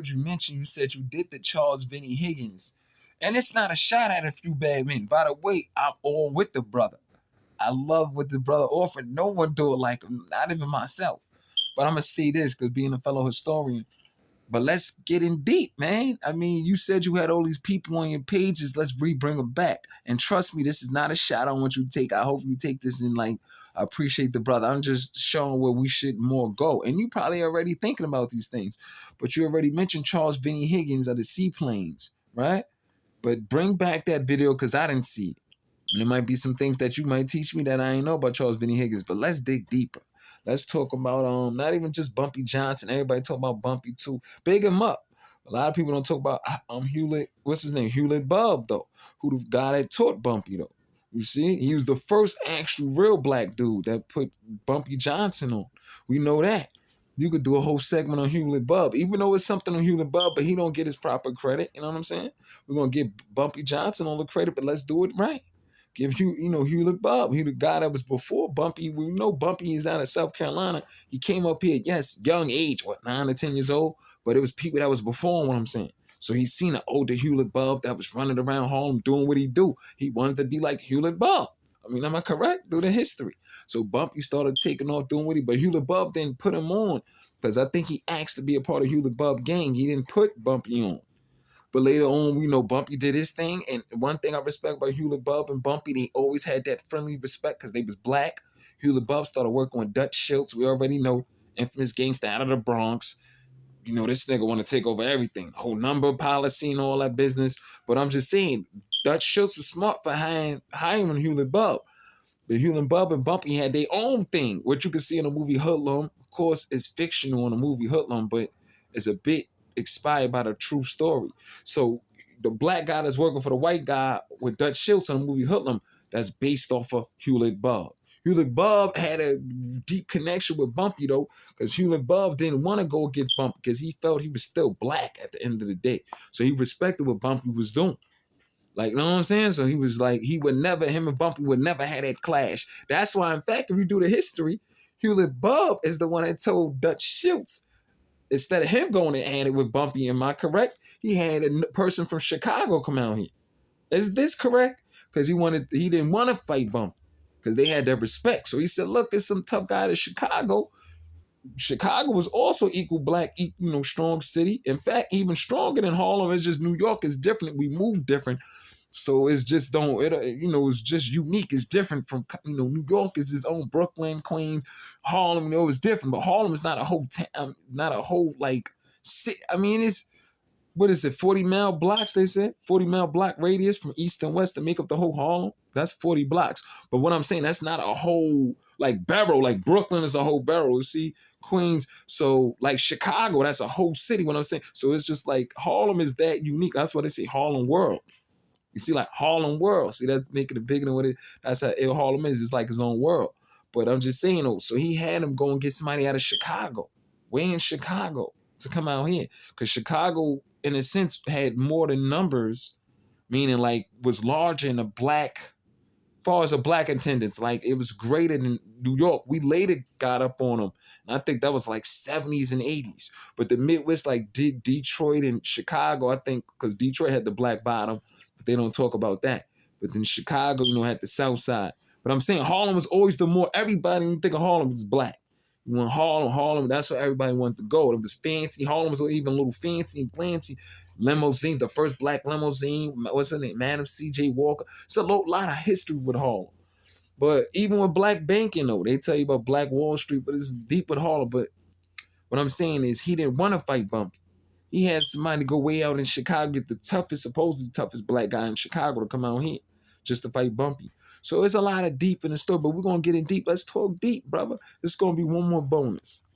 heard you mention, you said you did the Charles Vinny Higgins. And it's not a shot at a few bad men. By the way, I'm all with the brother. I love what the brother offered. No one do it like him, not even myself. But I'm going to say this because being a fellow historian, but let's get in deep, man. I mean, you said you had all these people on your pages. Let's bring them back. And trust me, this is not a shot I want you to take. I hope you take this in like, I appreciate the brother. I'm just showing where we should more go. And you probably already thinking about these things. But you already mentioned Charles Vinny Higgins of the Seaplanes, right? But bring back that video because I didn't see it. And there might be some things that you might teach me that I ain't know about Charles Vinny Higgins. But let's dig deeper. Let's talk about not even just Bumpy Johnson. Everybody talk about Bumpy too. Big him up. A lot of people don't talk about Hewlett. What's his name? Hewlett Bub though, who the guy that taught Bumpy though. You see, he was the first actual real black dude that put Bumpy Johnson on. We know that. You could do a whole segment on Hewlett Bub, even though it's something on Hewlett Bub, but he don't get his proper credit. You know what I'm saying? We're gonna give Bumpy Johnson all the credit, but let's do it right. Give Hewlett Bub. He the guy that was before Bumpy. We know Bumpy is out of South Carolina. He came up here, yes, young age, 9 or 10 years old, but it was people that was before him, what I'm saying. So he's seen an older Hewlett Bub that was running around Harlem doing what he do. He wanted to be like Hewlett Bub. I mean, am I correct? Through the history. So Bumpy started taking off doing what he, but Hewlett Bub didn't put him on because I think he asked to be a part of Hewlett Bub gang. He didn't put Bumpy on. But later on, we know Bumpy did his thing. And one thing I respect about Hewlett Bub and Bumpy, they always had that friendly respect because they was black. Hewlett Bub started working with Dutch Schultz. We already know, infamous gangster out of the Bronx. You know, this nigga want to take over everything. Whole number policy and all that business. But I'm just saying, Dutch Schultz was smart for hiring Hewlett Bub. But Hewlett Bub and Bumpy had their own thing. What you can see in the movie Hoodlum, of course, it's fictional in the movie Hoodlum, but it's a bit inspired by the true story. So the black guy that's working for the white guy with Dutch Schultz in the movie Hoodlum, that's based off of Hewlett Bub. Hewlett Bub had a deep connection with Bumpy though, because Hewlett Bub didn't want to go against Bumpy because he felt he was still black at the end of the day. So he respected what Bumpy was doing. Like, you know what I'm saying? So he was like, him and Bumpy would never have that clash. That's why, in fact, if you do the history, Hewlett Bub is the one that told Dutch Schultz, instead of him going and had it with Bumpy, am I correct? He had a person from Chicago come out here. Is this correct? Because he didn't want to fight Bumpy because they had their respect. So he said, look, it's some tough guy to Chicago. Chicago was also equal black, strong city. In fact, even stronger than Harlem. It's just New York is different. We move different. So it's just it's just unique. It's different from, New York is its own Brooklyn, Queens, Harlem, it's different. But Harlem is not a whole town, not a whole city. I mean, it's, what is it, 40-mile blocks, they said? 40-mile block radius from east and west to make up the whole Harlem. That's 40 blocks. But what I'm saying, that's not a whole, borough. Like Brooklyn is a whole borough. You see, Queens. So Chicago, that's a whole city, what I'm saying. So it's just Harlem is that unique. That's why they say Harlem World. You see, Harlem World. See, that's making it bigger than what it, that's how Harlem is. It's like his own world. But I'm just saying, so he had him go and get somebody out of Chicago. Way in Chicago to come out here. Because Chicago, in a sense, had more than numbers, meaning was larger in the black, as far as a black attendance. It was greater than New York. We later got up on them. And I think that was 70s and 80s. But the Midwest, Detroit and Chicago, I think, because Detroit had the black bottom, but they don't talk about that. But then Chicago, had the South Side. But I'm saying Harlem was always the more, everybody, when you think of Harlem, is black. You want Harlem, that's where everybody wanted to go. It was fancy. Harlem was even a little fancy and fancy. Limousine, the first black limousine, what's her name? Madam C.J. Walker. It's a lot of history with Harlem. But even with black banking, though, they tell you about Black Wall Street, but it's deep with Harlem. But what I'm saying is he didn't want to fight Bumpy. He had somebody go way out in Chicago, get the supposedly toughest black guy in Chicago to come out here just to fight Bumpy. So it's a lot of deep in the story, but we're going to get in deep. Let's talk deep, brother. This is going to be one more bonus.